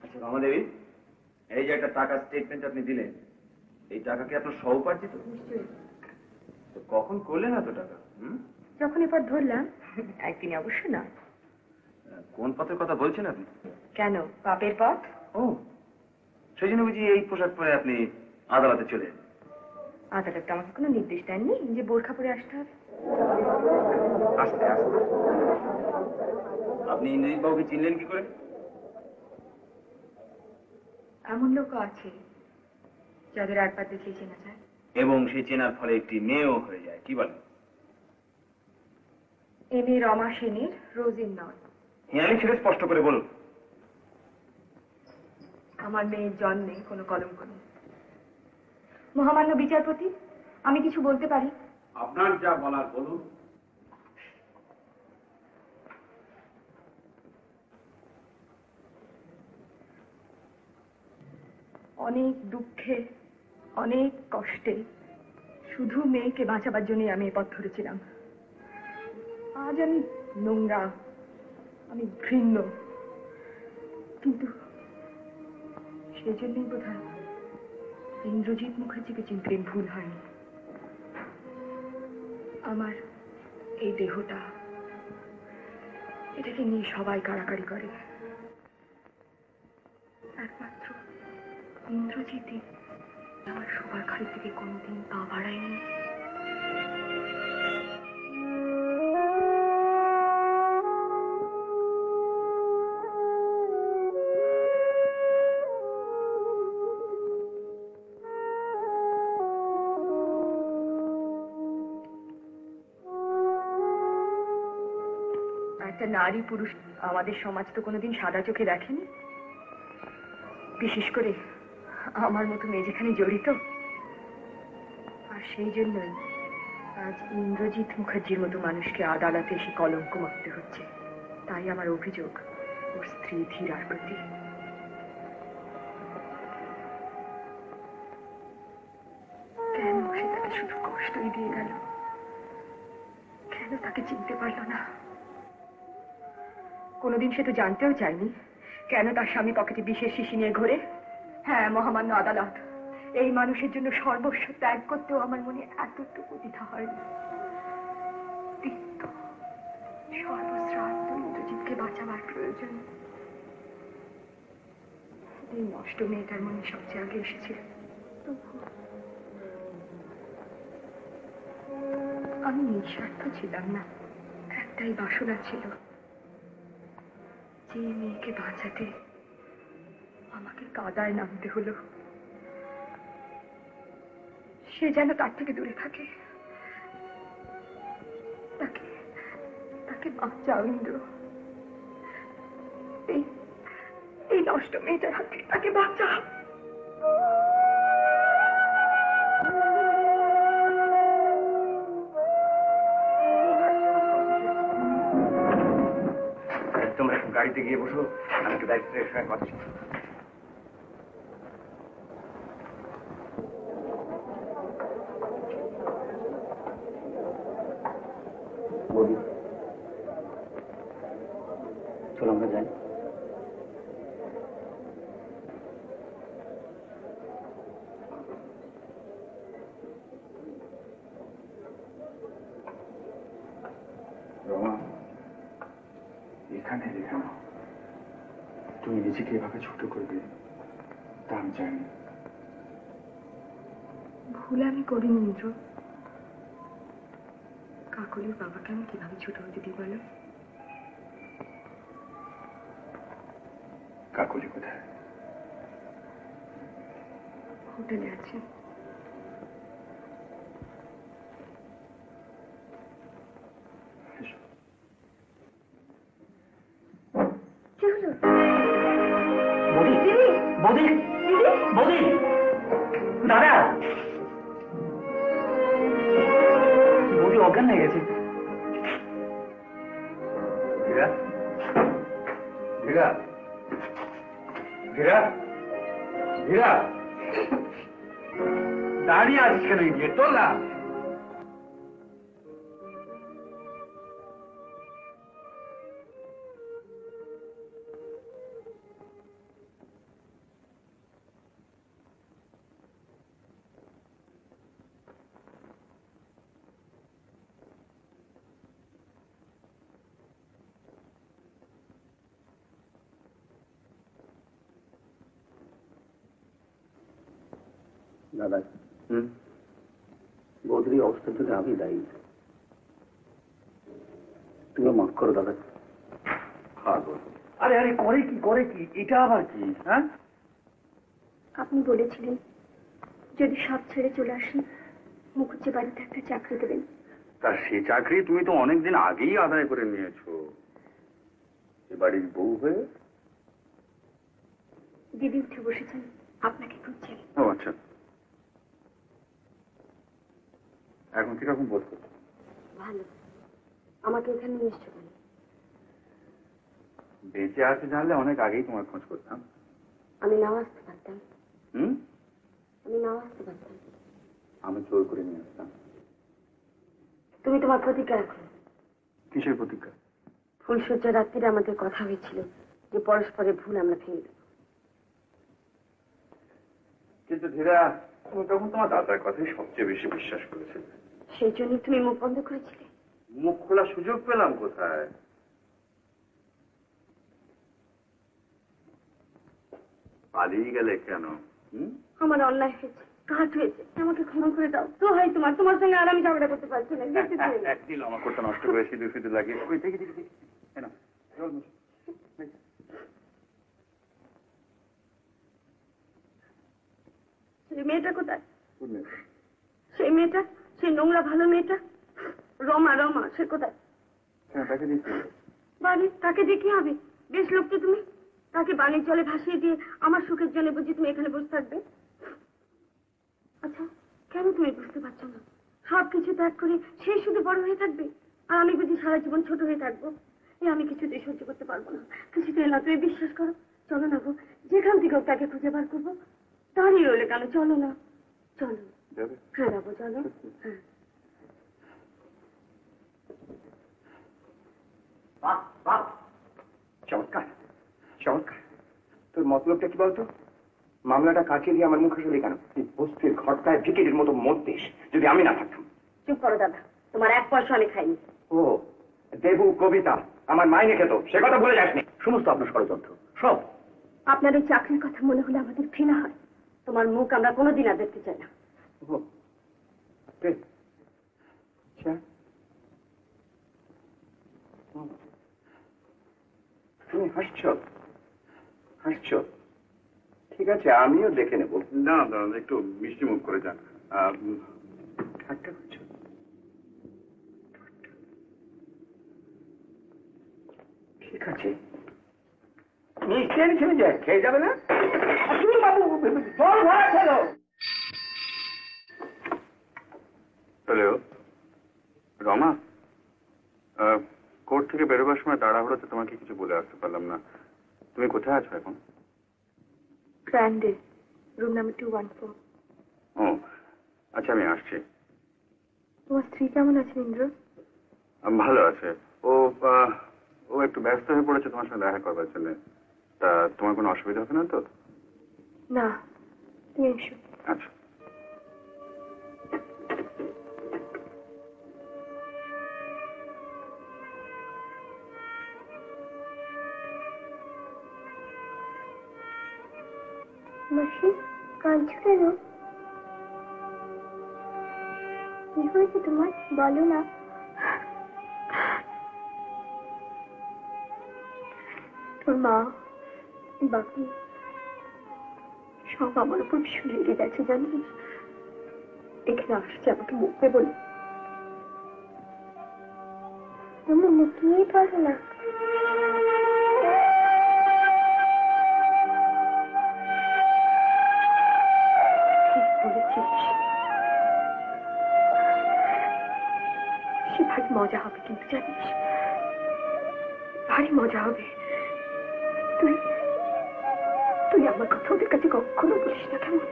আচ্ছা রমাদেবী, এই যে একটা টাকা স্টেটমেন্ট আপনি দিলেন, এই টাকা কি আপনার সহপার্জিত? তো কখন করলেন এত টাকা? যখন এবার ধরলাম, একদিন অবশ্য না। কোন পথের কথা বলছেন আপনি? কেন, পাপের পথ? ও, সেই জন্য বুঝি এই পোশাক পরে আপনি আদালতে চলে এলেন? আদালত তো আমাকে কোনো নির্দেশ দেননি যে বোরখা পরে আসতে হবে। আস্তে আস্তে। আপনি ইন্দ্রজিৎ বাবুকে চিনলেন কি করে? এমন লোকও আছে যাদের একবার দেখেই চেনা যায়, এবং সেই চেনার ফলে একটি মেয়েও হয়ে যায়, কি বলেন? এ মেয়ে রমা সেনের, রোজিন নয়। হ্যাঁ, সেটা স্পষ্ট করে বলুন। আমার মেয়ের জন্মে কোনো কলঙ্ক নেই। মহামান্য বিচারপতি, আমি কিছু বলতে পারি? আপনার যা বলার বলুন। অনেক দুঃখে, অনেক কষ্টে শুধু মেয়েকে বাঁচাবার জন্যই আমি এ পথ ধরেছিলাম। আজ আমি নোংরা, আমি ঘৃণ্য, কিন্তু সেজন্যই বোধহয় ইন্দ্রজিৎ মুখার্জিকে চিনতে ভুল হয়নি। আমার এই দেহটা, এটাকে নিয়ে সবাই কাড়াকাড়ি করে, একমাত্র ইন্দ্রজিৎই আমার সবার খালি থেকে কোনোদিন পা বাড়ায়নি। একটা নারী পুরুষ আমাদের সমাজ তো কোনোদিন সাদা চোখে দেখেনি, বিশেষ করে আমার মতো মেয়ে যেখানে জড়িত। আর সেই জন্যই আজ ইন্দ্রজিৎ মুখার্জির মতো মানুষকে আদালতে এসে কলঙ্ক মারতে হচ্ছে। তাই আমার অভিযোগ ওর স্ত্রী ধীরার প্রতি। কেন সে তাকে শুধু কষ্টই দিয়ে গেল? কেন তাকে চিনতে পারল না? কোনোদিন সে তো জানতেও চায়নি কেন তার স্বামী পকেটে বিষের শিশি নিয়ে ঘোরে। হ্যাঁ, মহামান্য আদালত, এই মানুষের জন্য সর্বস্ব ত্যাগ করতেও আমার মনে এতটুকু দ্বিধা হয়নি। সর্বশ্রান্ত ইন্দ্রজিৎকে বাঁচাবার প্রয়োজন। এই নষ্ট মেয়েটার মনে সবচেয়ে আগে এসেছিল। আমি নিঃস্বার্থ ছিলাম না, একটাই বাসনা ছিল, যে মেয়েকে বাঁচাতে আমাকে কাদায় নামতে হলো সে যেন তার থেকে দূরে থাকে। তাকে তাকে বাঁচাও ইন্দ্র, এই নষ্ট মেয়েটার হাত থেকে তাকে বাঁচাও। তোমরা একটু গাড়িতে গিয়ে বসো, আমি একটু দায়িত্বের সঙ্গে পাচ্ছি। চলো আমরা যাই। রমা, এখানে রেখে নাও। তুমি নিজেকে এভাবে ছোট করবে তা আমি চাইনি। ভুল আমি করিনি ইন্দ্র। কাকলির বাবাকে আমি কিভাবে ছোট হতে দিই বলো? কাকলি কোথায়? হোটেলে আছে। কি হলো? বৌদি, বৌদি, বৌদি, দাদা, বৌদি অজ্ঞান হয়ে গেছে। ধীরা, ধীরা, ধীরা, ধীরা, দাঁড়িয়ে আছিস কেন? গিয়ে তোর না। দাদা, বৌদির অবস্থার জন্য আমি দায়ী। তুমি মাফ করো দাদা। আরে আরে, করে কি এটা আবার কি? হ্যাঁ, আপনি বলেছিলেন যদি সব ছেড়ে চলে আসি মুখুজ্জে বাড়িতে একটা চাকরি দেবেন। তা সে চাকরি তুমি তো অনেকদিন আগেই আদায় করে নিয়েছো। এ বাড়ির বউ হয়ে। দিদি উঠে বসেছেন, আপনাকে খুঁজছেন। ও আচ্ছা, এখন কিরকম বোধ করছো? ভালো। আমাকে এখানে নিয়ে এসছো কেন? বেঁচে আছে জানলে অনেক আগেই তোমার খোঁজ করতাম। আমি নাও আসতে পারতাম। হুম, আমি নাও আসতে পারতাম। আমি জোর করে নিয়ে আসতাম। তুমি তোমার প্রতিজ্ঞা রাখো। কিসের প্রতিজ্ঞা? ফুলসজ্জা রাত্রিরে আমাদের কথা হয়েছিল যে পরস্পরের ভুল আমরা ভেঙে দেব। কিন্তু ধীরা, তুমি তখন তোমার দাদার কথাই সবচেয়ে বেশি বিশ্বাস করেছিলে। সেই জন্য তুমি মুখ বন্ধ করেছিলে। মুখ খোলার সুযোগ পেলাম কোথায়? পালিয়ে গেলে কেন? আমার অন্যায় হয়েছে, ঘাট হয়েছে, আমাকে ক্ষমা করে দাও। তো হয় তোমার সঙ্গে আর আমি ঝগড়া করতে পারছি না। যেতে দিও না। একদিন আমার করতে নষ্ট করে সিঁদুর ফিদুর লাগিয়ে ওই দেখি দেখি দেখি। এই নাও, জল মুছো। সেই মেয়েটা কোথায়? কোন মেয়ে? সেই মেয়েটা, সেই নোংরা ভালো মেয়েটা, রমা। সে কোথায়? হ্যাঁ, তাকে দিচ্ছি। বাড়ি তাকে দিয়ে কি হবে? বেশ লোক তো তুমি। তাকে বাণীর জলে ভাসিয়ে দিয়ে আমার সুখের জন্য বুঝি তুমি এখানে বসে থাকবে? আচ্ছা, কেন তুমি বুঝতে পারছো না? সবকিছু ত্যাগ করে সে শুধু বড় হয়ে থাকবে আর আমি বুঝি সারা জীবন ছোট হয়ে থাকবো? আমি কিছুতেই সহ্য করতে পারবো না, কিছুতেই না। তুমি বিশ্বাস করো। চলো না গো, যেখান থেকে হোক তাকে খুঁজে বার করবো। দাঁড়িয়ে রইলে কেন? চলো না, চলো। হ্যাঁ যাবো, চলো। হ্যাঁ। বাহ বাহ, চমৎকার চমৎকার। তোর মতলবটা কি বলতো? মামলাটা কাছে দিয়ে আমার মুখে শুনলি কেন? এই বস্তির ঘরটায় ভিকিরির মতো মরতিস যদি আমি না থাকতাম। চুপ করো দাদা, তোমার এক পয়সা আমি খাইনি। ও, দেবু কবিতা আমার মাইনে খেত, সে কথা ভুলে যাসনি। সমস্ত আপনার ষড়যন্ত্র সব। আপনার ওই চাকরির কথা মনে হলে আমাদের ঘৃণা হয়। তোমার মুখ আমরা কোনোদিন আর দেখতে চাই না। ও, বেশ। আচ্ছা, তুমি হাসছো? ঠিক আছে, আমিও দেখে নেব। না না, একটু মিষ্টি মুখ করে যান। ঠাট্টা করছো? ঠিক আছে, মিষ্টি এনেছি, খেয়ে যাবে না? বাবু, জল ভরা ছিল। হ্যালো রমা, কোর্ট থেকে বেরোবার সময় তাড়াহুড়োতে তোমাকে কিছু বলে আসতে পারলাম না। তুমি কোথায় আছো এখন? Grande, room number 214। ও আচ্ছা, আমি আসছি। তোমার স্ত্রী কেমন আছে ইন্দ্র? ভালো আছে। ও ও একটু ব্যস্ত হয়ে পড়েছে তোমার সঙ্গে দেখা করবার জন্য। তা তোমার কোনো অসুবিধা হবে না তো? না, তুমি এসো। আচ্ছা। মাসি, কাঁদছো কেন? কি হয়েছে তোমার? বলো না। তোর মা, বাকি সব আমার উপর ভীষণ রেগে গেছে জানিস। এখানে আসছে আমাকে মুখে বলে। তুমি লুকিয়েই পারো না। ঠিক বলেছিস। সে ভারী মজা হবে কিন্তু জানিস, ভারী মজা হবে। তুই তুই আমার কথা ওদের কাছে কখনো বলিস না, কেমন?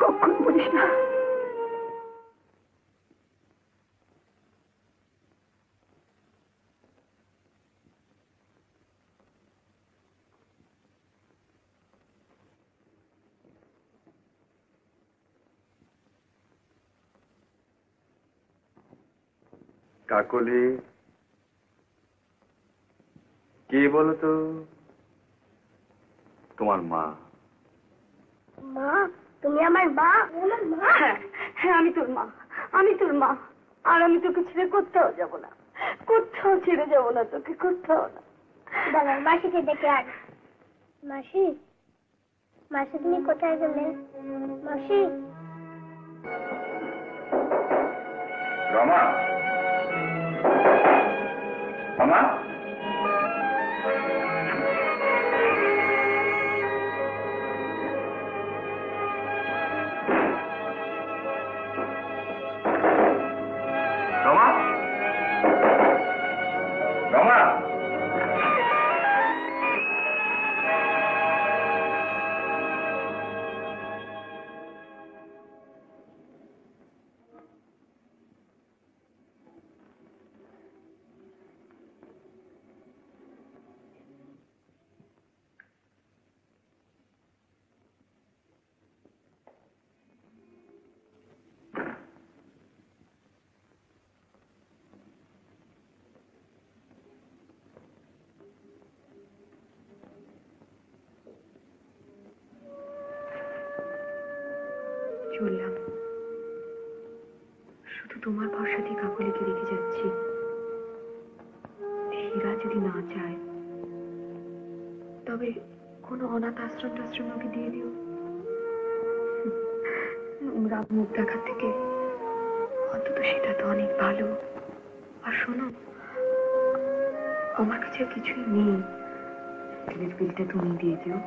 কখনো বলিস না। কাকলি, কে বলো তো? তোমার মা। মা তুমি আমার মা আমার মা হ্যাঁ হ্যাঁ আমি তোর মা, আমি তোর মা। আর আমি তোকে ছেড়ে কোথাও যাব না, কোথাও ছেড়ে যাব না তোকে, কোথাও না। দাদা মাসিকে ডেকে আন। মাসি মাসি তুমি কোথায় গেলে? মাসি রমা, রমা, রমা, রমা। চললাম, শুধু তোমার ভরসাতেই কাকলিকে রেখে যাচ্ছি। হীরা যদি না চায় তবে কোনো অনাথ আশ্রম টাশ্রম ওকে দিয়ে দিও। নোংরা মুখ দেখার থেকে অন্তত সেটা তো অনেক ভালো। আর শোনো, আমার কাছে আর কিছুই নেই, বিলটা তুমি দিয়ে দিও।